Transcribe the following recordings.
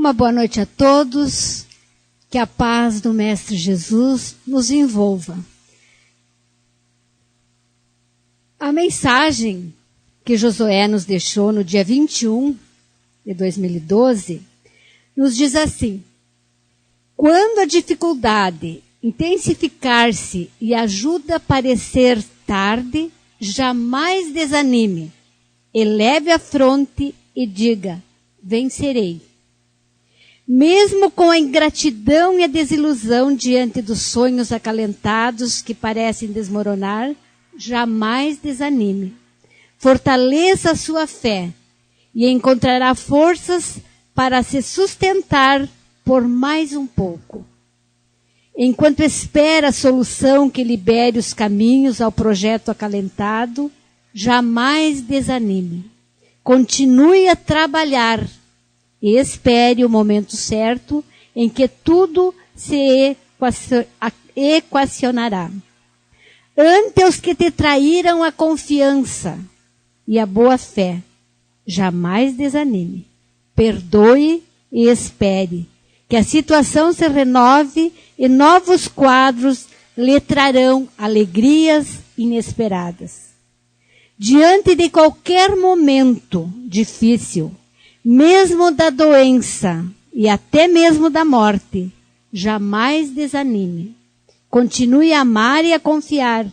Uma boa noite a todos, que a paz do Mestre Jesus nos envolva. A mensagem que Josué nos deixou no dia 21 de 2012, nos diz assim: quando a dificuldade intensificar-se e a ajuda parecer tarde, jamais desanime, eleve a fronte e diga, vencerei. Mesmo com a ingratidão e a desilusão diante dos sonhos acalentados que parecem desmoronar, jamais desanime. Fortaleça a sua fé e encontrará forças para se sustentar por mais um pouco. Enquanto espera a solução que libere os caminhos ao projeto acalentado, jamais desanime. Continue a trabalhar e espere o momento certo em que tudo se equacionará. Ante os que te traíram a confiança e a boa fé, jamais desanime. Perdoe e espere que a situação se renove e novos quadros lhe trarão alegrias inesperadas. Diante de qualquer momento difícil, mesmo da doença e até mesmo da morte, jamais desanime. Continue a amar e a confiar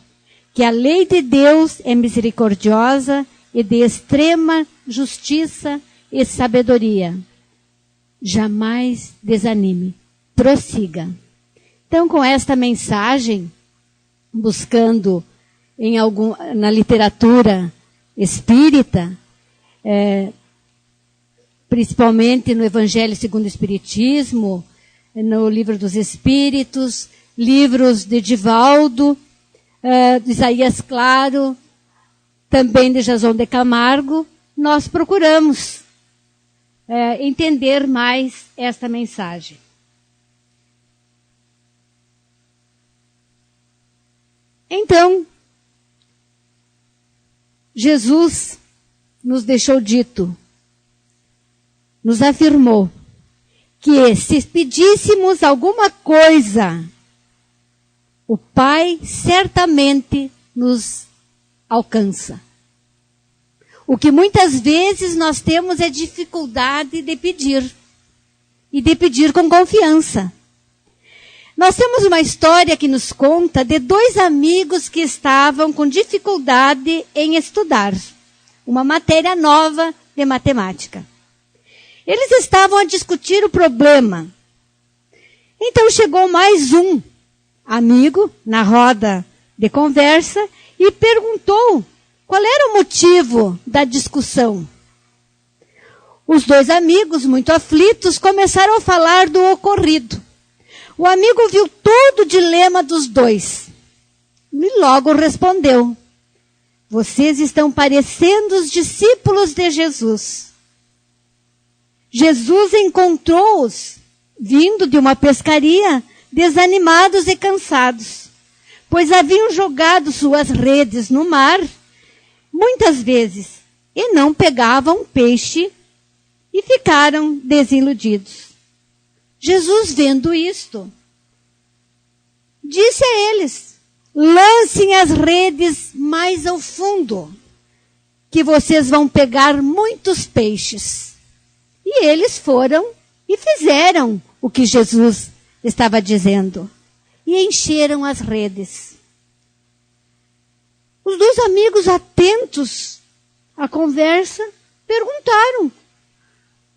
que a lei de Deus é misericordiosa e de extrema justiça e sabedoria. Jamais desanime. Prossiga. Então, com esta mensagem, buscando na literatura espírita, principalmente no Evangelho segundo o Espiritismo, no Livro dos Espíritos, livros de Divaldo, de Isaías Claro, também de Jason de Camargo, nós procuramos entender mais esta mensagem. Então, Jesus nos deixou dito, nos afirmou, que se pedíssemos alguma coisa, o Pai certamente nos alcança. O que muitas vezes nós temos é dificuldade de pedir. E de pedir com confiança. Nós temos uma história que nos conta de dois amigos que estavam com dificuldade em estudar uma matéria nova de matemática. Eles estavam a discutir o problema. Então chegou mais um amigo na roda de conversa e perguntou qual era o motivo da discussão. Os dois amigos, muito aflitos, começaram a falar do ocorrido. O amigo viu todo o dilema dos dois e logo respondeu: vocês estão parecendo os discípulos de Jesus. Jesus encontrou-os vindo de uma pescaria, desanimados e cansados, pois haviam jogado suas redes no mar muitas vezes e não pegavam peixe e ficaram desiludidos. Jesus, vendo isto, disse a eles: lancem as redes mais ao fundo, que vocês vão pegar muitos peixes. E eles foram e fizeram o que Jesus estava dizendo. E encheram as redes. Os dois amigos, atentos à conversa, perguntaram: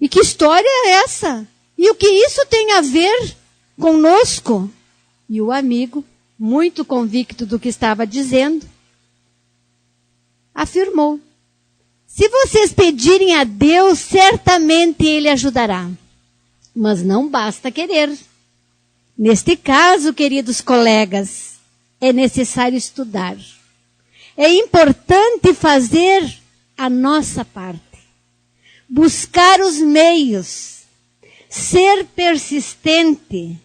e que história é essa? E o que isso tem a ver conosco? E o amigo, muito convicto do que estava dizendo, afirmou: se vocês pedirem a Deus, certamente Ele ajudará. Mas não basta querer. Neste caso, queridos colegas, é necessário estudar. É importante fazer a nossa parte. Buscar os meios. Ser persistente.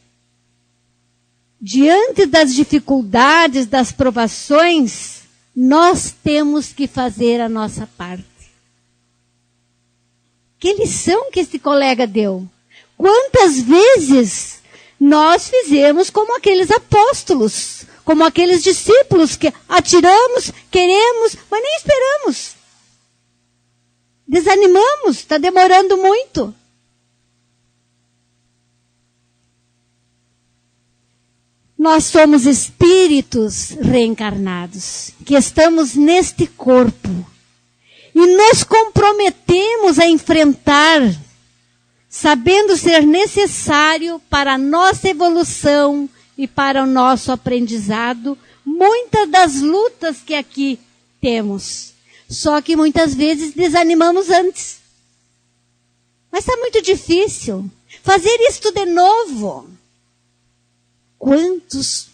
Diante das dificuldades, das provações, nós temos que fazer a nossa parte. Que lição que este colega deu? Quantas vezes nós fizemos como aqueles apóstolos, como aqueles discípulos que atiramos, queremos, mas nem esperamos. Desanimamos, está demorando muito. Nós somos espíritos reencarnados, que estamos neste corpo. E nos comprometemos a enfrentar, sabendo ser necessário para a nossa evolução e para o nosso aprendizado, muitas das lutas que aqui temos. Só que muitas vezes desanimamos antes. Mas está muito difícil fazer isto de novo. Quantos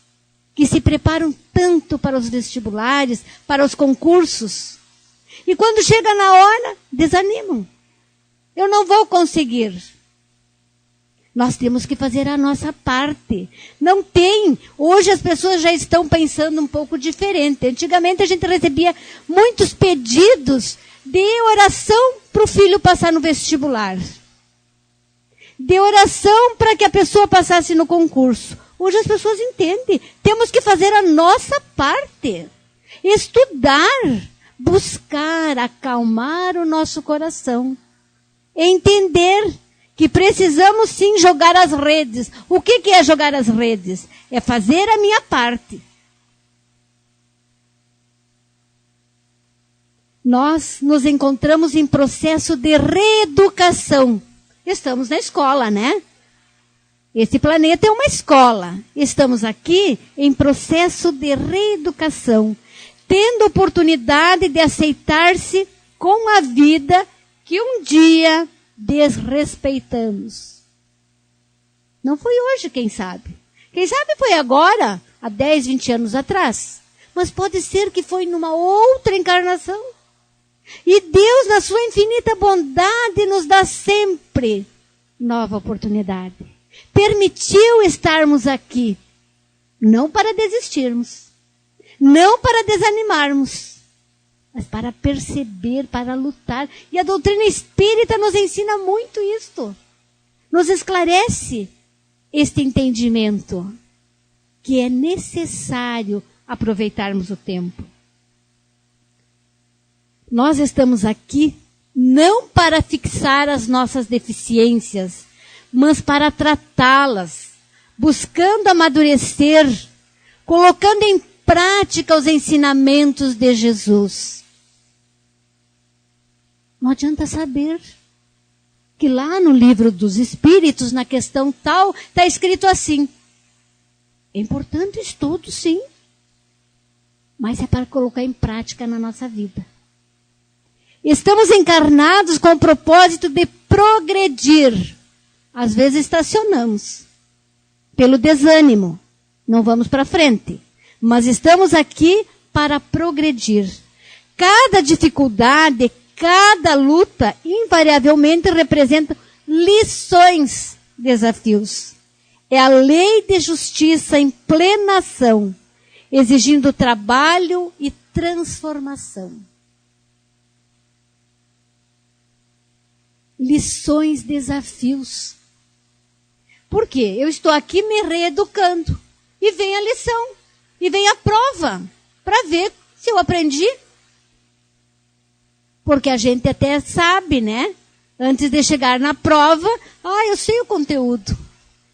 que se preparam tanto para os vestibulares, para os concursos, e quando chega na hora, desanimam. Eu não vou conseguir. Nós temos que fazer a nossa parte. Não tem. Hoje as pessoas já estão pensando um pouco diferente. Antigamente a gente recebia muitos pedidos de oração para o filho passar no vestibular. De oração para que a pessoa passasse no concurso. Hoje as pessoas entendem. Temos que fazer a nossa parte. Estudar. Buscar acalmar o nosso coração. Entender que precisamos sim jogar as redes. O que é jogar as redes? É fazer a minha parte. Nós nos encontramos em processo de reeducação. Estamos na escola, né? Esse planeta é uma escola. Estamos aqui em processo de reeducação, tendo oportunidade de aceitar-se com a vida que um dia desrespeitamos. Não foi hoje, quem sabe. Quem sabe foi agora, há 10, 20 anos atrás. Mas pode ser que foi numa outra encarnação. E Deus, na sua infinita bondade, nos dá sempre nova oportunidade. Permitiu estarmos aqui, não para desistirmos, não para desanimarmos, mas para perceber, para lutar. E a doutrina espírita nos ensina muito isto. Nos esclarece este entendimento, que é necessário aproveitarmos o tempo. Nós estamos aqui não para fixar as nossas deficiências, mas para tratá-las, buscando amadurecer, colocando em prática os ensinamentos de Jesus. Não adianta saber que lá no livro dos Espíritos, na questão tal, está escrito assim. É importante o estudo, sim, mas é para colocar em prática na nossa vida. Estamos encarnados com o propósito de progredir. Às vezes estacionamos pelo desânimo, não vamos para frente. Mas estamos aqui para progredir. Cada dificuldade, cada luta, invariavelmente representa lições, desafios. É a lei de justiça em plena ação, exigindo trabalho e transformação. Lições, desafios. Por quê? Eu estou aqui me reeducando. E vem a lição. E vem a prova. Para ver se eu aprendi. Porque a gente até sabe, né? Antes de chegar na prova, eu sei o conteúdo.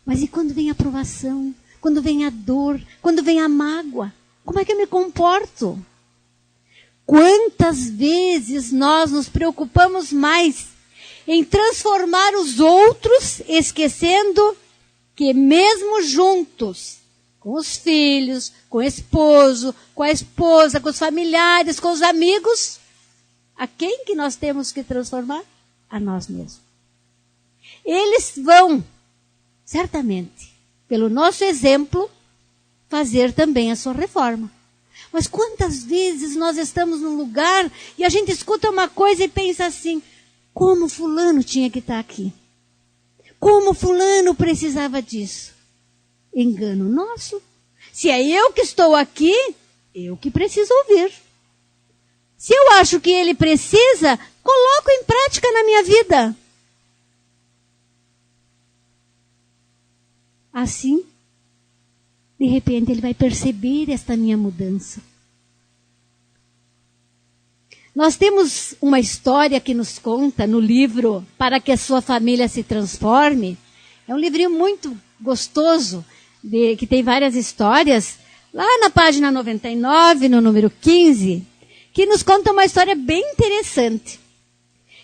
Mas e quando vem a provação? Quando vem a dor? Quando vem a mágoa? Como é que eu me comporto? Quantas vezes nós nos preocupamos mais em transformar os outros, esquecendo que mesmo juntos, com os filhos, com o esposo, com a esposa, com os familiares, com os amigos, a quem que nós temos que transformar? A nós mesmos. Eles vão, certamente, pelo nosso exemplo, fazer também a sua reforma. Mas quantas vezes nós estamos num lugar e a gente escuta uma coisa e pensa assim, como fulano tinha que estar aqui? Como fulano precisava disso? Engano nosso. Se é eu que estou aqui, eu que preciso ouvir. Se eu acho que ele precisa, coloco em prática na minha vida. assim, de repente ele vai perceber esta minha mudança. Nós temos uma história que nos conta no livro Para que a Sua Família se Transforme. É um livrinho muito gostoso, que tem várias histórias. Lá na página 99, no número 15, que nos conta uma história bem interessante.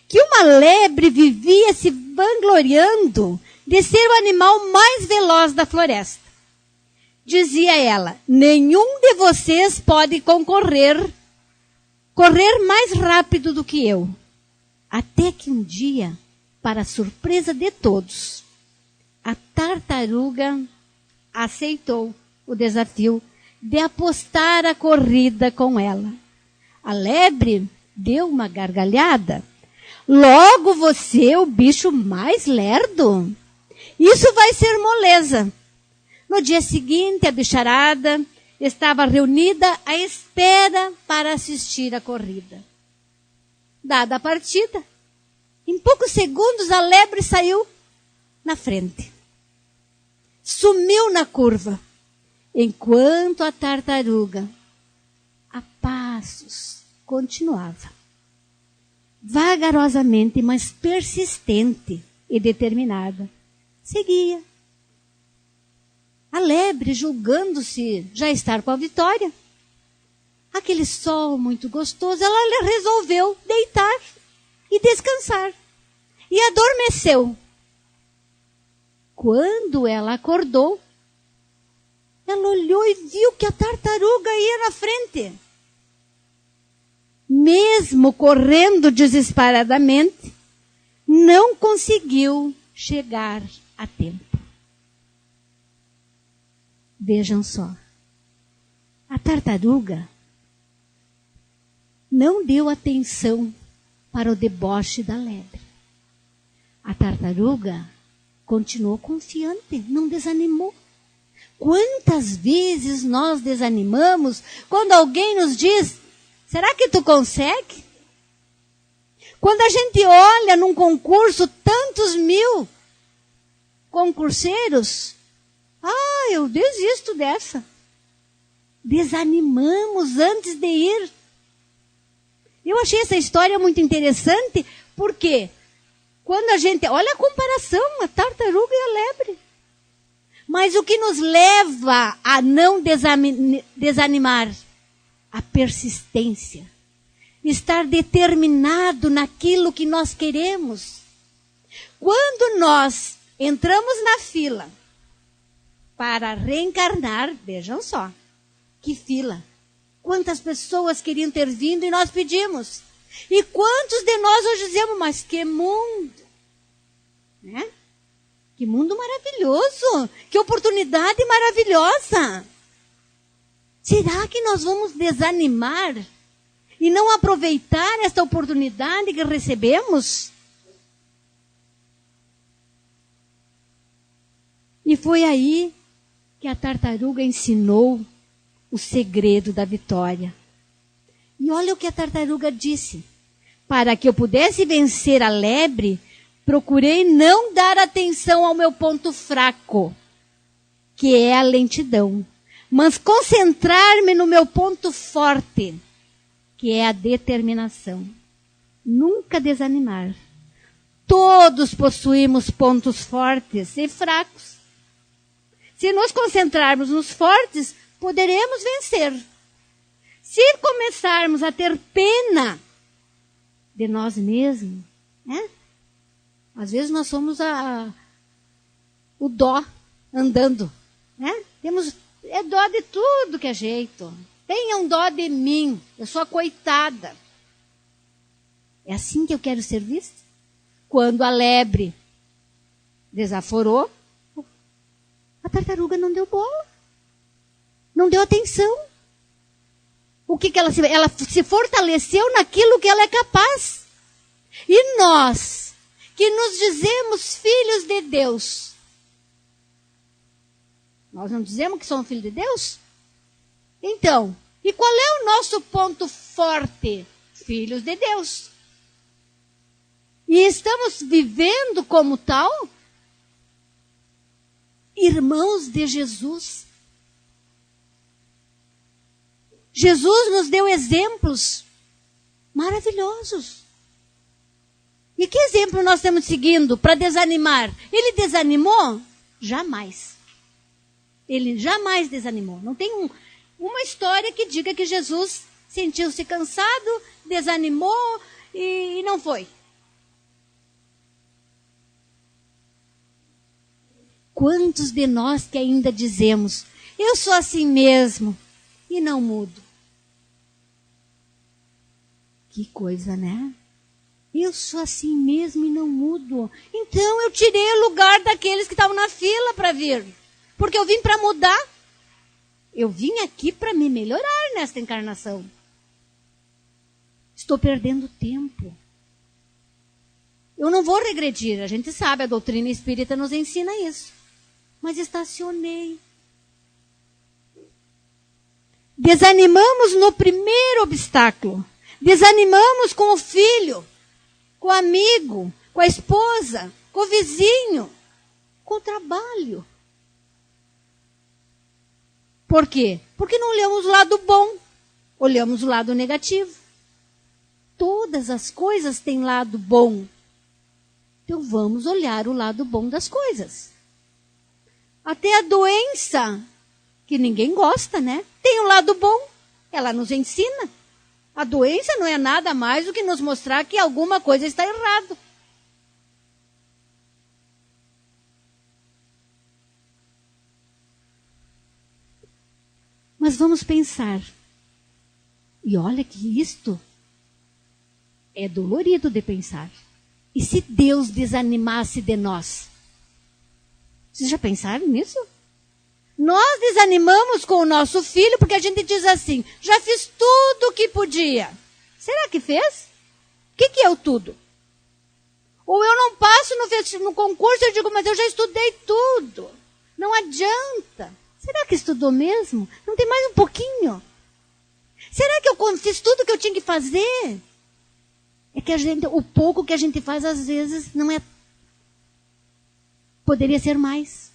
Que uma lebre vivia se vangloriando de ser o animal mais veloz da floresta. Dizia ela: nenhum de vocês pode correr mais rápido do que eu. Até que um dia, para a surpresa de todos, a tartaruga aceitou o desafio de apostar a corrida com ela. A lebre deu uma gargalhada. Logo você, o bicho mais lerdo? Isso vai ser moleza. No dia seguinte, a bicharada estava reunida à espera para assistir a corrida. Dada a partida, em poucos segundos a lebre saiu na frente. Sumiu na curva, enquanto a tartaruga, a passos, continuava. Vagarosamente, mas persistente e determinada, seguia. A lebre, julgando-se já estar com a vitória. Aquele sol muito gostoso, ela resolveu deitar e descansar. E adormeceu. Quando ela acordou, ela olhou e viu que a tartaruga ia na frente. Mesmo correndo desesperadamente, não conseguiu chegar a tempo. Vejam só, a tartaruga não deu atenção para o deboche da lebre. A tartaruga continuou confiante, não desanimou. Quantas vezes nós desanimamos quando alguém nos diz: será que tu consegue? Quando a gente olha num concurso tantos mil concurseiros, eu desisto dessa. Desanimamos antes de ir. Eu achei essa história muito interessante, porque quando a gente... Olha a comparação, a tartaruga e a lebre. Mas o que nos leva a não desanimar? A persistência. Estar determinado naquilo que nós queremos. Quando nós entramos na fila para reencarnar, vejam só, que fila. Quantas pessoas queriam ter vindo e nós pedimos. E quantos de nós hoje dizemos: mas que mundo, né? Que mundo maravilhoso, que oportunidade maravilhosa. Será que nós vamos desanimar e não aproveitar esta oportunidade que recebemos? E foi aí que a tartaruga ensinou o segredo da vitória. E olha o que a tartaruga disse: para que eu pudesse vencer a lebre, procurei não dar atenção ao meu ponto fraco, que é a lentidão, mas concentrar-me no meu ponto forte, que é a determinação. Nunca desanimar. Todos possuímos pontos fortes e fracos. Se nos concentrarmos nos fortes, poderemos vencer. Se começarmos a ter pena de nós mesmos, né? Às vezes nós somos o dó andando, né? Temos dó de tudo que é jeito. Tenham dó de mim, eu sou a coitada. É assim que eu quero ser vista? Quando a lebre desaforou, a tartaruga não deu bola. Não deu atenção. O que ela se fortaleceu naquilo que ela é capaz. E nós, que nos dizemos filhos de Deus, nós não dizemos que somos filhos de Deus? Então, e qual é o nosso ponto forte? Filhos de Deus. E estamos vivendo como tal? irmãos de Jesus. Jesus nos deu exemplos maravilhosos. E que exemplo nós estamos seguindo para desanimar? Ele desanimou? Jamais. Ele jamais desanimou. Não tem uma história que diga que Jesus sentiu-se cansado, desanimou e não foi. Quantos de nós que ainda dizemos, eu sou assim mesmo e não mudo? Que coisa, né? Eu sou assim mesmo e não mudo. Então eu tirei o lugar daqueles que estavam na fila para vir. Porque eu vim para mudar. Eu vim aqui para me melhorar nesta encarnação. Estou perdendo tempo. Eu não vou regredir. A gente sabe, a doutrina espírita nos ensina isso. Mas estacionei. Desanimamos no primeiro obstáculo. Desanimamos com o filho, com o amigo, com a esposa, com o vizinho, com o trabalho. Por quê? Porque não olhamos o lado bom, olhamos o lado negativo. Todas as coisas têm lado bom. Então vamos olhar o lado bom das coisas. Até a doença, que ninguém gosta, né? Tem um lado bom, ela nos ensina. A doença não é nada mais do que nos mostrar que alguma coisa está errada. Mas vamos pensar. E olha que isto é dolorido de pensar. E se Deus desanimasse de nós? Vocês já pensaram nisso? Nós desanimamos com o nosso filho porque a gente diz assim, já fiz tudo o que podia. Será que fez? O que é o tudo? Ou eu não passo no concurso, eu digo, mas eu já estudei tudo. Não adianta. Será que estudou mesmo? Não tem mais um pouquinho? Será que eu fiz tudo o que eu tinha que fazer? É que o pouco que a gente faz às vezes não é... Poderia ser mais.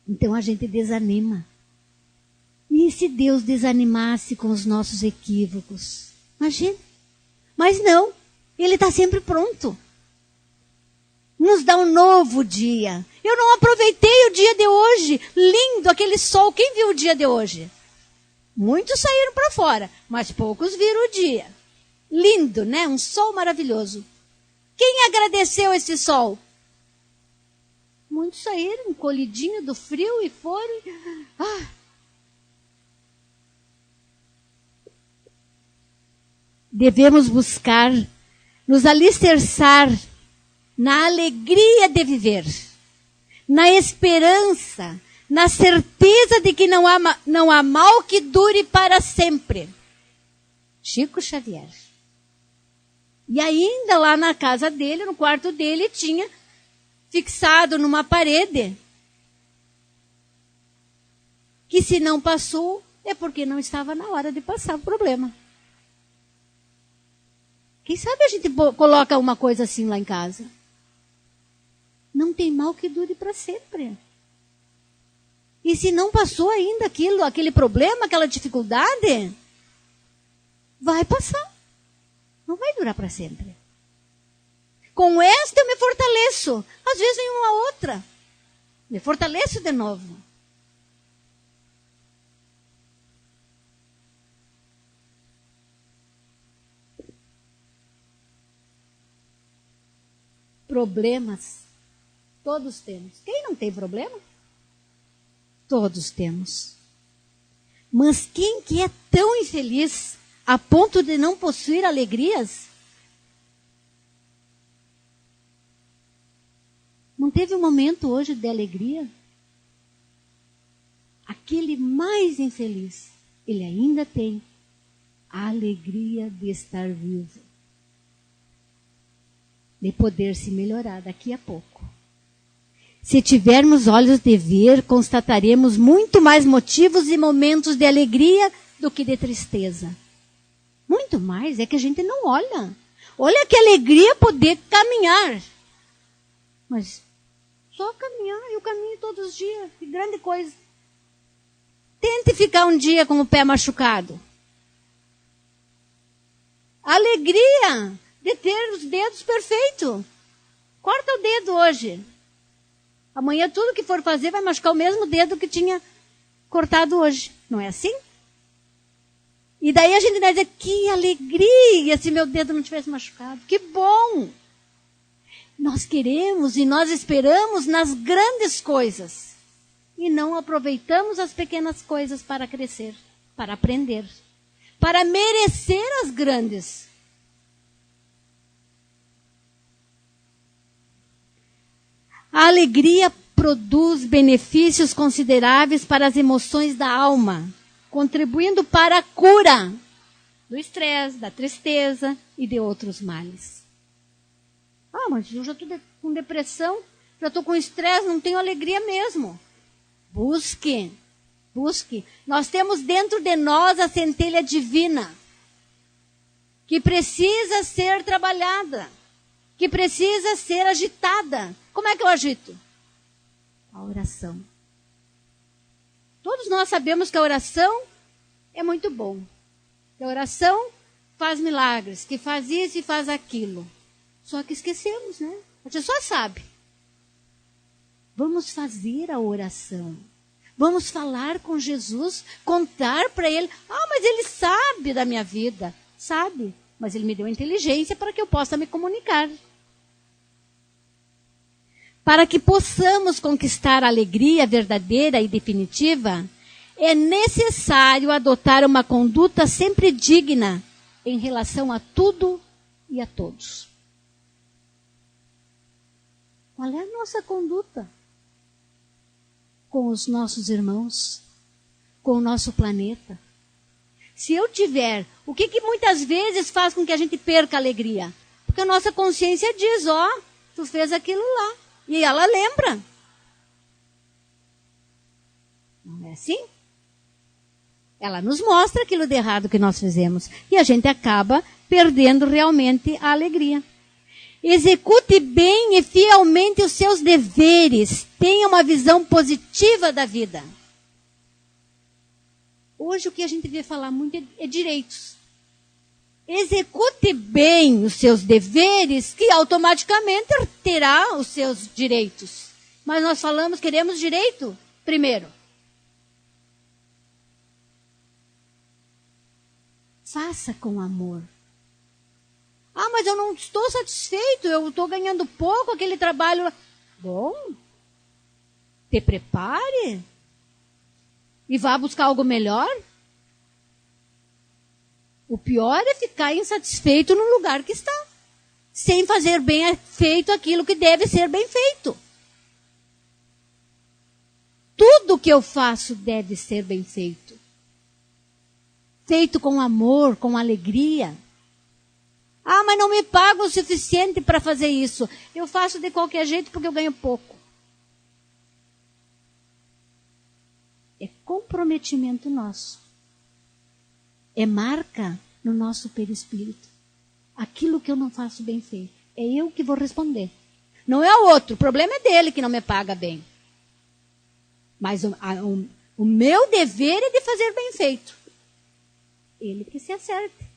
Então a gente desanima. E se Deus desanimasse com os nossos equívocos? Imagina. Mas não, Ele está sempre pronto. Nos dá um novo dia. Eu não aproveitei o dia de hoje. Lindo aquele sol. Quem viu o dia de hoje? Muitos saíram para fora, mas poucos viram o dia. Lindo, né? Um sol maravilhoso. Quem agradeceu esse sol? Muitos saíram encolhidinho do frio e foram. Devemos buscar nos alicerçar na alegria de viver, na esperança, na certeza de que não há mal que dure para sempre. Chico Xavier. E ainda lá na casa dele, no quarto dele, tinha fixado numa parede, que se não passou, é porque não estava na hora de passar o problema. Quem sabe a gente coloca uma coisa assim lá em casa? Não tem mal que dure para sempre. E se não passou ainda aquele problema, aquela dificuldade, vai passar. Não vai durar para sempre. Com esta eu me fortaleço. Às vezes vem uma outra. Me fortaleço de novo. Problemas. Todos temos. Quem não tem problema? Todos temos. Mas quem que é tão infeliz a ponto de não possuir alegrias? Não teve um momento hoje de alegria? Aquele mais infeliz, ele ainda tem a alegria de estar vivo. De poder se melhorar daqui a pouco. Se tivermos olhos de ver, constataremos muito mais motivos e momentos de alegria do que de tristeza. Muito mais, é que a gente não olha. Olha que alegria poder caminhar. Mas Só caminhar, eu caminho todos os dias, que grande coisa. Tente ficar um dia com o pé machucado. A alegria de ter os dedos perfeitos. Corta o dedo hoje. Amanhã tudo que for fazer vai machucar o mesmo dedo que tinha cortado hoje. Não é assim? E daí a gente vai dizer, que alegria se meu dedo não tivesse machucado. Que bom! Nós queremos e nós esperamos nas grandes coisas. E não aproveitamos as pequenas coisas para crescer, para aprender, para merecer as grandes. A alegria produz benefícios consideráveis para as emoções da alma, contribuindo para a cura do estresse, da tristeza e de outros males. Mas eu já estou com depressão, já estou com estresse, não tenho alegria mesmo. Busque. Nós temos dentro de nós a centelha divina, que precisa ser trabalhada, que precisa ser agitada. Como é que eu agito? A oração. Todos nós sabemos que a oração é muito bom. Que a oração faz milagres, que faz isso e faz aquilo. Só que esquecemos, né? A gente só sabe. Vamos fazer a oração. Vamos falar com Jesus, contar para Ele. Mas Ele sabe da minha vida. Sabe, mas Ele me deu inteligência para que eu possa me comunicar. Para que possamos conquistar a alegria verdadeira e definitiva, é necessário adotar uma conduta sempre digna em relação a tudo e a todos. Qual é a nossa conduta com os nossos irmãos, com o nosso planeta? Se eu tiver, o que muitas vezes faz com que a gente perca a alegria? Porque a nossa consciência diz, tu fez aquilo lá. E ela lembra. Não é assim? Ela nos mostra aquilo de errado que nós fizemos. E a gente acaba perdendo realmente a alegria. Execute bem e fielmente os seus deveres. Tenha uma visão positiva da vida. Hoje o que a gente vê falar muito é direitos. Execute bem os seus deveres, que automaticamente terá os seus direitos. Mas nós falamos, queremos direito primeiro. Faça com amor. Mas eu não estou satisfeito, eu estou ganhando pouco, aquele trabalho. Bom, te prepare e vá buscar algo melhor. O pior é ficar insatisfeito no lugar que está, sem fazer bem feito aquilo que deve ser bem feito. Tudo que eu faço deve ser bem feito. Feito com amor, com alegria. Mas não me pago o suficiente para fazer isso. Eu faço de qualquer jeito porque eu ganho pouco. É comprometimento nosso. É marca no nosso perispírito. Aquilo que eu não faço bem feito. É eu que vou responder. Não é o outro. O problema é dele que não me paga bem. Mas o meu dever é de fazer bem feito. Ele que se acerte.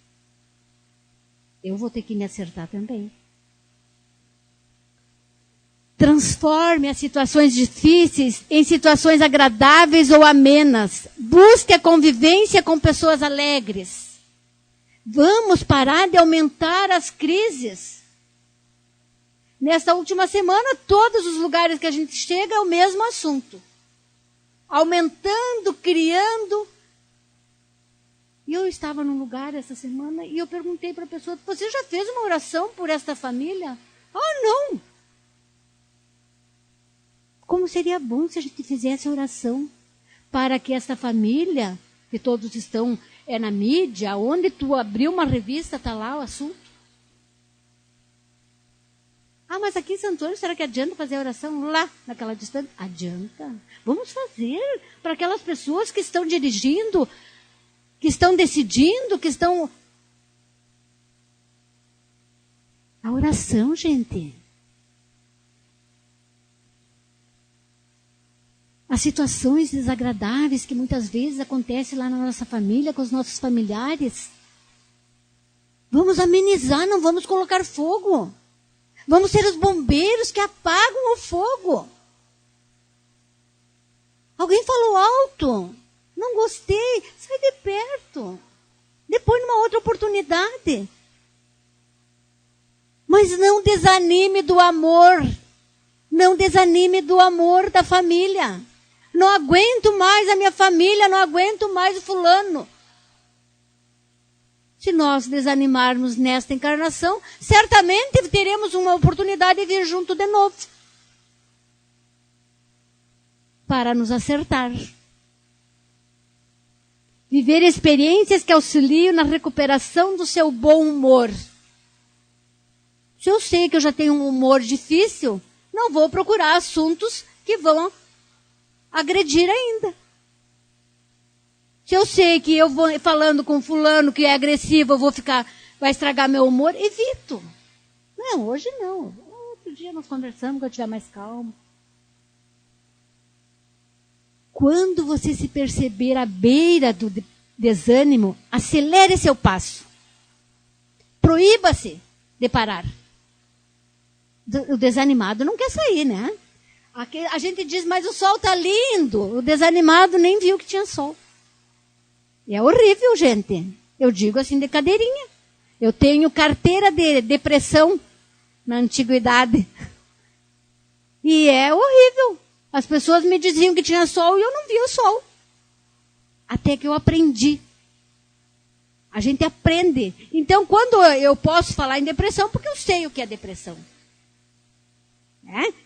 Eu vou ter que me acertar também. Transforme as situações difíceis em situações agradáveis ou amenas. Busque a convivência com pessoas alegres. Vamos parar de aumentar as crises. Nesta última semana, todos os lugares que a gente chega é o mesmo assunto. Aumentando, criando. E eu estava num lugar essa semana e eu perguntei para a pessoa, você já fez uma oração por esta família? Não. Como seria bom se a gente fizesse oração para que esta família, que todos estão na mídia, onde tu abriu uma revista, está lá o assunto. Mas aqui em Santo Antônio, será que adianta fazer a oração lá, naquela distância? Adianta. Vamos fazer para aquelas pessoas que estão dirigindo, que estão decidindo, que estão... A oração, gente. as situações desagradáveis que muitas vezes acontecem lá na nossa família, com os nossos familiares. Vamos amenizar, não vamos colocar fogo. Vamos ser os bombeiros que apagam o fogo. Alguém falou alto. Não gostei. Sai de perto. Depois, numa outra oportunidade. Mas não desanime do amor. Não desanime do amor da família. Não aguento mais a minha família, não aguento mais o fulano. Se nós desanimarmos nesta encarnação, certamente teremos uma oportunidade de vir junto de novo. Para nos acertar. Viver experiências que auxiliam na recuperação do seu bom humor. Se eu sei que eu já tenho um humor difícil, não vou procurar assuntos que vão agredir ainda. Se eu sei que eu vou falando com fulano que é agressivo, vai estragar meu humor, evito. Não, hoje não. Outro dia nós conversamos, quando eu estiver mais calmo. Quando você se perceber à beira do desânimo, acelere seu passo. Proíba-se de parar. O desanimado não quer sair, né? A gente diz, mas o sol está lindo. O desanimado nem viu que tinha sol. É horrível, gente. Eu digo assim de cadeirinha. Eu tenho carteira de depressão na antiguidade. E é horrível. As pessoas me diziam que tinha sol e eu não via o sol. Até que eu aprendi. A gente aprende. Então, quando eu posso falar em depressão, porque eu sei o que é depressão.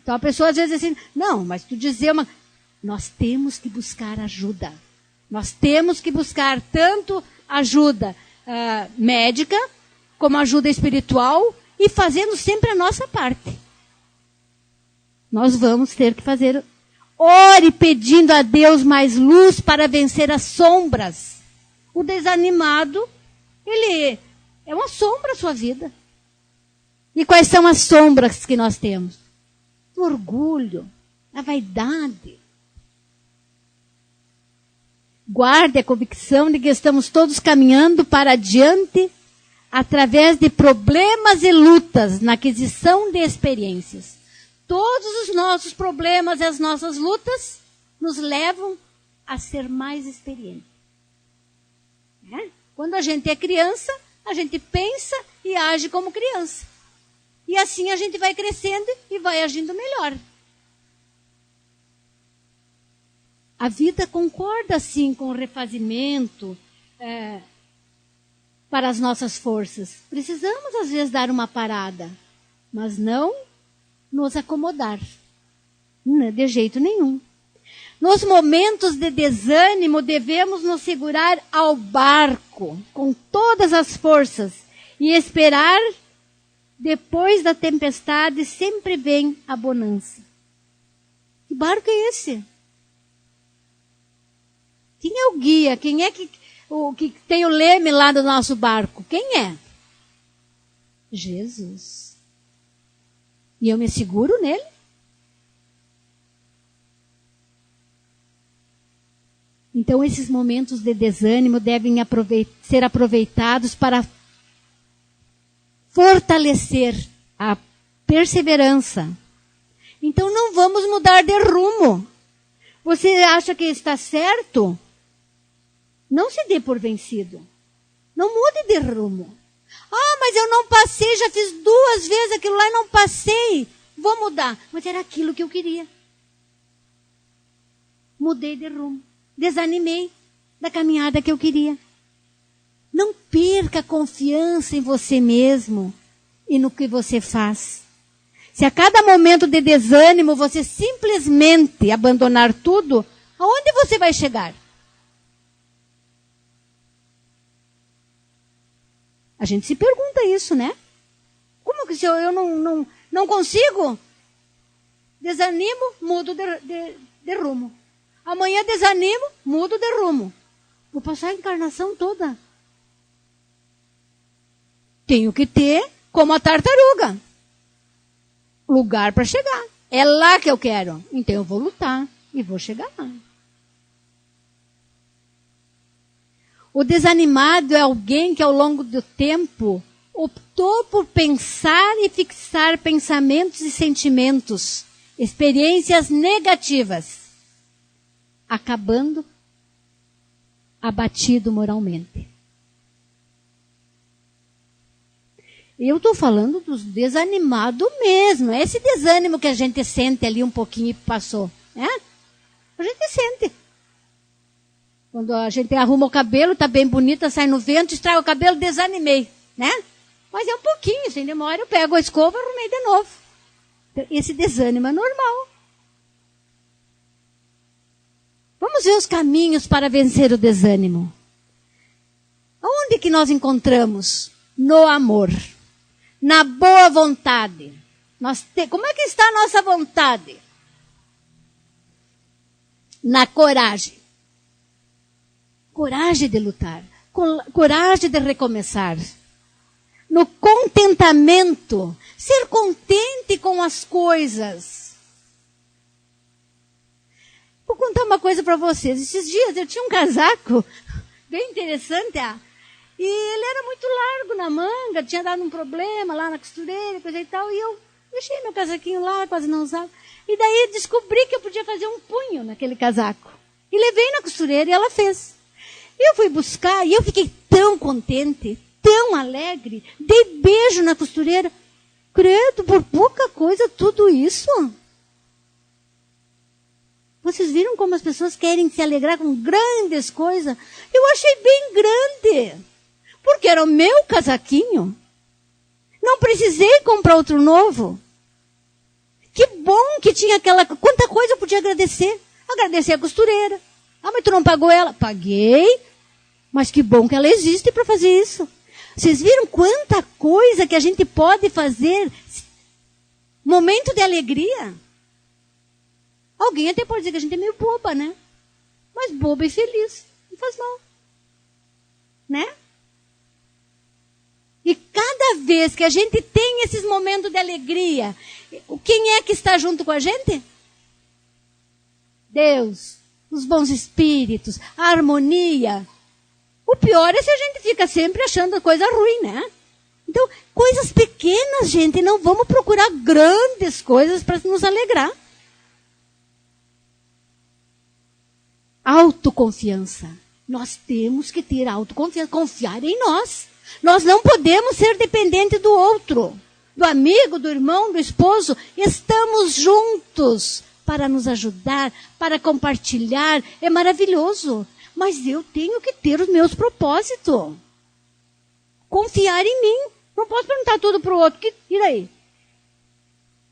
Então, a pessoa às vezes assim, não, mas tu dizer uma... Nós temos que buscar ajuda. Nós temos que buscar tanto ajuda médica, como ajuda espiritual, e fazendo sempre a nossa parte. Nós vamos ter que fazer... Ore pedindo a Deus mais luz para vencer as sombras. O desanimado, ele é uma sombra a sua vida. E quais são as sombras que nós temos? O orgulho, a vaidade. Guarde a convicção de que estamos todos caminhando para adiante através de problemas e lutas na aquisição de experiências. Todos os nossos problemas e as nossas lutas nos levam a ser mais experientes. Quando a gente é criança, a gente pensa e age como criança. E assim a gente vai crescendo e vai agindo melhor. A vida concorda, assim, com o refazimento para as nossas forças. Precisamos, às vezes, dar uma parada, mas não nos acomodar. De jeito nenhum. Nos momentos de desânimo, devemos nos segurar ao barco com todas as forças e esperar. Depois da tempestade, sempre vem a bonança. Que barco é esse? Quem é o guia? Quem é que tem o leme lá do nosso barco? Quem é? Jesus. E eu me seguro nele? Então, esses momentos de desânimo devem ser aproveitados para fortalecer a perseverança. Então, não vamos mudar de rumo. Você acha que está certo? Não se dê por vencido. Não mude de rumo. Ah, mas eu não passei, já fiz 2 vezes aquilo lá e não passei. Vou mudar. Mas era aquilo que eu queria. Mudei de rumo. Desanimei da caminhada que eu queria. Não perca a confiança em você mesmo e no que você faz. Se a cada momento de desânimo você simplesmente abandonar tudo, aonde você vai chegar? A gente se pergunta isso, né? Como que se eu não consigo? Desanimo, mudo de rumo. Amanhã desanimo, mudo de rumo. Vou passar a encarnação toda. Tenho que ter, como a tartaruga, lugar para chegar. É lá que eu quero. Então eu vou lutar. e vou chegar lá. O desanimado é alguém que ao longo do tempo optou por pensar e fixar pensamentos e sentimentos, experiências negativas, acabando abatido moralmente. Eu estou falando dos desanimados mesmo. É esse desânimo que a gente sente ali um pouquinho e passou. Né? A gente sente. Quando a gente arruma o cabelo, está bem bonita, sai no vento, estraga o cabelo, desanimei. Né? Mas é um pouquinho, sem demora, eu pego a escova e arrumei de novo. Esse desânimo é normal. Vamos ver os caminhos para vencer o desânimo. Onde que nós encontramos? No amor. Na boa vontade. Como é que está a nossa vontade? Na coragem. Coragem de lutar. Coragem de recomeçar. No contentamento. Ser contente com as coisas. Vou contar uma coisa para vocês. Esses dias eu tinha um casaco bem interessante, e ele era muito largo na manga, tinha dado um problema lá na costureira, coisa e tal, e eu deixei meu casaquinho lá, quase não usava. E daí descobri que eu podia fazer um punho naquele casaco. E levei na costureira e ela fez. Eu fui buscar e eu fiquei tão contente, tão alegre, dei beijo na costureira. Credo, por pouca coisa tudo isso. Vocês viram como as pessoas querem se alegrar com grandes coisas? Eu achei bem grande. Porque era o meu casaquinho. Não precisei comprar outro novo. Que bom que tinha aquela... Quanta coisa eu podia agradecer. Agradecer a costureira. Ah, mas tu não pagou ela? Paguei. Mas que bom que ela existe para fazer isso. Vocês viram quanta coisa que a gente pode fazer? Momento de alegria. Alguém até pode dizer que a gente é meio boba, né? Mas boba e feliz. Não faz mal. Né? E cada vez que a gente tem esses momentos de alegria, quem é que está junto com a gente? Deus, os bons espíritos, a harmonia. O pior é se a gente fica sempre achando coisa ruim, né? Então, coisas pequenas, gente, não vamos procurar grandes coisas para nos alegrar. Autoconfiança. Nós temos que ter autoconfiança, confiar em nós. Nós não podemos ser dependentes do outro, do amigo, do irmão, do esposo. Estamos juntos para nos ajudar, para compartilhar. É maravilhoso. Mas eu tenho que ter os meus propósitos. Confiar em mim. Não posso perguntar tudo para o outro. E daí?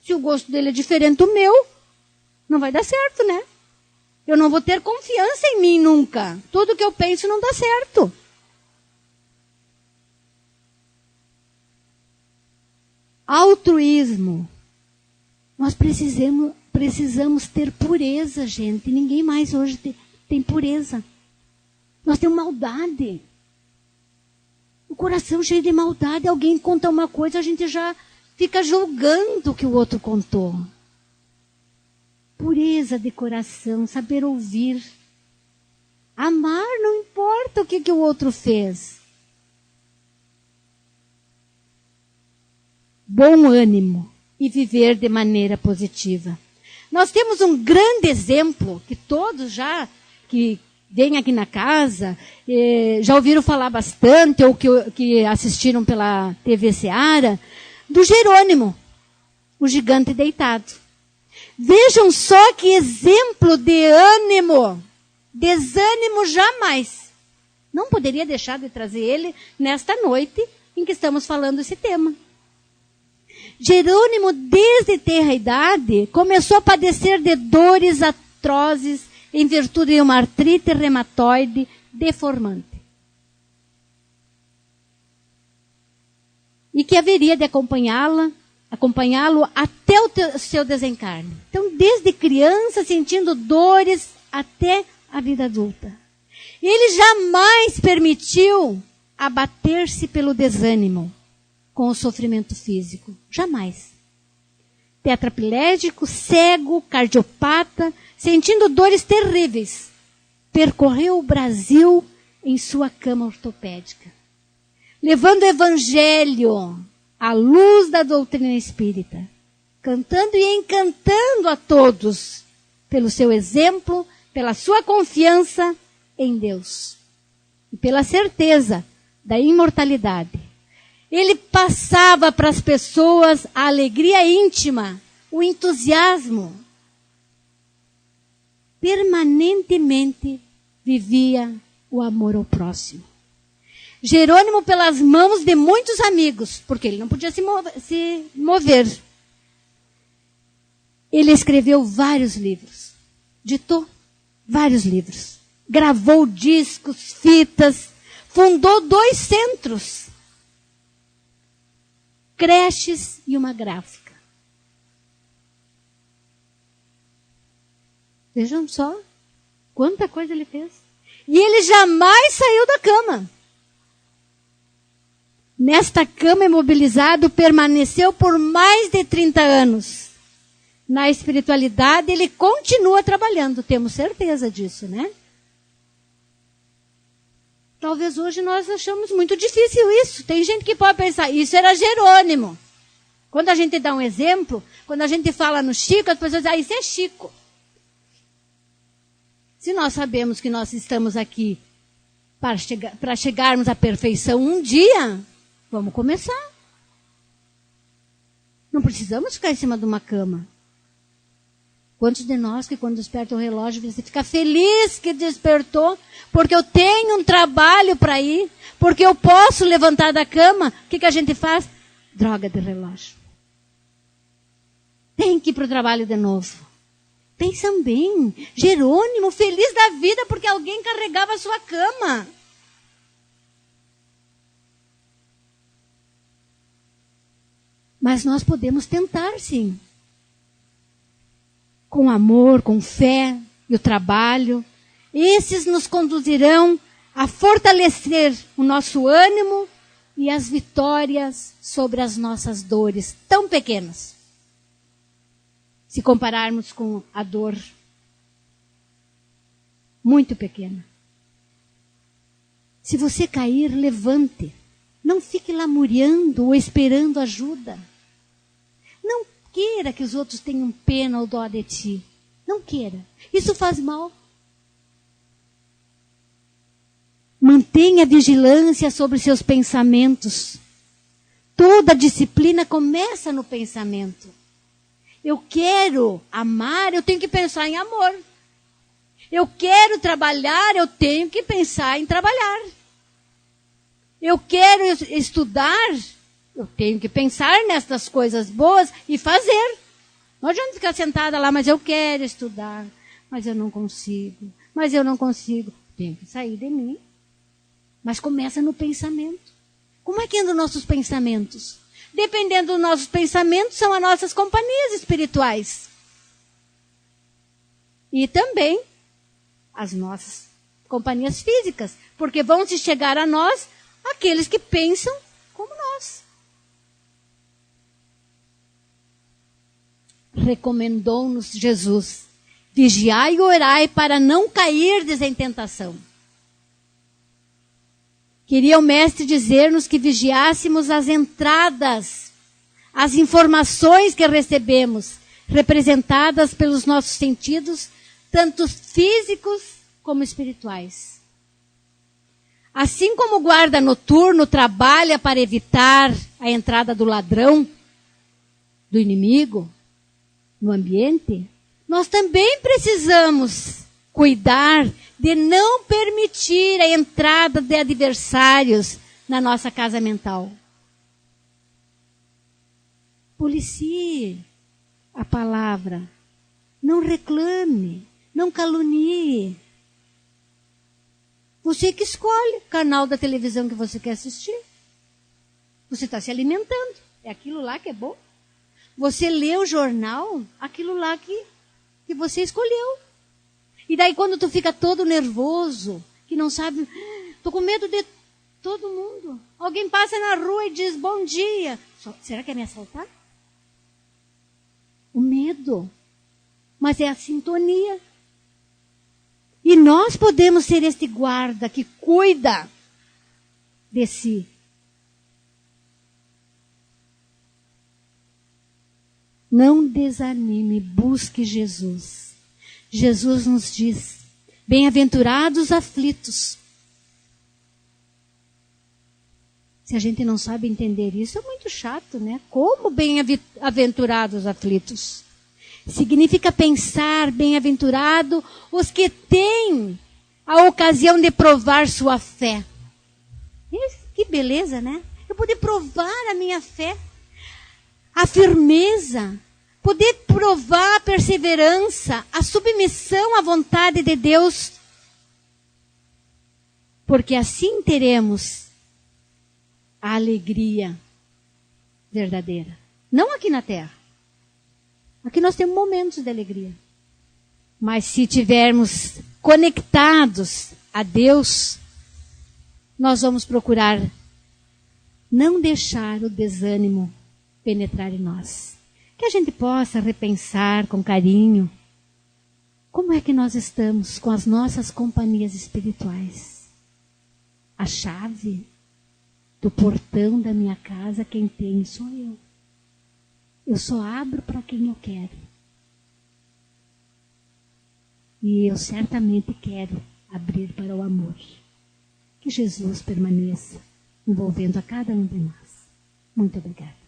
Se o gosto dele é diferente do meu, não vai dar certo, né? Eu não vou ter confiança em mim nunca. Tudo que eu penso não dá certo. Altruísmo. Nós precisamos ter pureza, gente. Ninguém mais hoje tem pureza. Nós temos maldade. O coração cheio de maldade. Alguém conta uma coisa, a gente já fica julgando o que o outro contou. Pureza de coração, saber ouvir. Amar, não importa o que o outro fez. Bom ânimo e viver de maneira positiva. Nós temos um grande exemplo, que todos já, que vêm aqui na casa, já ouviram falar bastante, ou que assistiram pela TV Seara, do Jerônimo, o gigante deitado. Vejam só que exemplo de ânimo. Desânimo jamais. Não poderia deixar de trazer ele nesta noite em que estamos falando esse tema. Jerônimo, desde tenra idade, começou a padecer de dores atrozes em virtude de uma artrite reumatoide deformante. E que haveria de acompanhá-lo até o seu desencarne. Então, desde criança, sentindo dores até a vida adulta. Ele jamais permitiu abater-se pelo desânimo com o sofrimento físico. Jamais. tetraplégico, cego, cardiopata, sentindo dores terríveis, percorreu o Brasil em sua cama ortopédica, levando o evangelho à luz da doutrina espírita, cantando e encantando a todos pelo seu exemplo, pela sua confiança em Deus e pela certeza da imortalidade. Ele passava para as pessoas a alegria íntima, o entusiasmo. Permanentemente vivia o amor ao próximo. Jerônimo, pelas mãos de muitos amigos, porque ele não podia se mover, ele escreveu vários livros, ditou vários livros, gravou discos, fitas, fundou 2 centros, creches e uma gráfica. Vejam só quanta coisa ele fez. E ele jamais saiu da cama. Nesta cama imobilizado, permaneceu por mais de 30 anos. Na espiritualidade, ele continua trabalhando, temos certeza disso, né? Talvez hoje nós achamos muito difícil isso. Tem gente que pode pensar, isso era Jerônimo. Quando a gente dá um exemplo, quando a gente fala no Chico, as pessoas dizem, isso é Chico. Se nós sabemos que nós estamos aqui para chegarmos à perfeição um dia, vamos começar. Não precisamos ficar em cima de uma cama. Quantos de nós que quando desperta o relógio, você fica feliz que despertou, porque eu tenho um trabalho para ir, porque eu posso levantar da cama, o que a gente faz? Droga de relógio. Tem que ir para o trabalho de novo. Pensam bem, Jerônimo, feliz da vida porque alguém carregava a sua cama. Mas nós podemos tentar, sim. Com amor, com fé e o trabalho. Esses nos conduzirão a fortalecer o nosso ânimo e as vitórias sobre as nossas dores tão pequenas. Se compararmos com a dor muito pequena. Se você cair, levante. Não fique lamuriando ou esperando ajuda. Não queira que os outros tenham pena ou dó de ti. Não queira. Isso faz mal. Mantenha vigilância sobre seus pensamentos. Toda disciplina começa no pensamento. Eu quero amar, eu tenho que pensar em amor. Eu quero trabalhar, eu tenho que pensar em trabalhar. Eu quero estudar, eu tenho que pensar nestas coisas boas e fazer. Não adianta ficar sentada lá, mas eu quero estudar, mas eu não consigo. Tenho que sair de mim. Mas começa no pensamento. Como é que andam nossos pensamentos? Dependendo dos nossos pensamentos, são as nossas companhias espirituais. E também as nossas companhias físicas. Porque vão se chegar a nós aqueles que pensam como nós. Recomendou-nos Jesus: vigiai e orai para não cairdes em tentação. Queria o mestre dizer-nos que vigiássemos as entradas, as informações que recebemos, representadas pelos nossos sentidos, tanto físicos como espirituais. Assim como o guarda noturno trabalha para evitar a entrada do ladrão, do inimigo, no ambiente, nós também precisamos cuidar de não permitir a entrada de adversários na nossa casa mental. Policie a palavra. Não reclame, não calunie. Você que escolhe o canal da televisão que você quer assistir. Você está se alimentando. É aquilo lá que é bom. Você lê o jornal, aquilo lá que você escolheu. E daí quando tu fica todo nervoso, que não sabe, tô com medo de todo mundo. Alguém passa na rua e diz bom dia. Será que é me assaltar? o medo, mas é a sintonia. E nós podemos ser este guarda que cuida de si. Não desanime, busque Jesus. Jesus nos diz, bem-aventurados aflitos. Se a gente não sabe entender isso, é muito chato, né? Como bem-aventurados aflitos? Significa pensar, bem-aventurado os que têm a ocasião de provar sua fé. Que beleza, né? Eu poder provar a minha fé, a firmeza, poder provar a perseverança, a submissão à vontade de Deus. Porque assim teremos a alegria verdadeira. Não aqui na terra. Aqui nós temos momentos de alegria. Mas se tivermos conectados a Deus, nós vamos procurar não deixar o desânimo penetrar em nós. Que a gente possa repensar com carinho como é que nós estamos com as nossas companhias espirituais. A chave do portão da minha casa, quem tem sou eu. Eu só abro para quem eu quero. E eu certamente quero abrir para o amor. Que Jesus permaneça envolvendo a cada um de nós. Muito obrigada.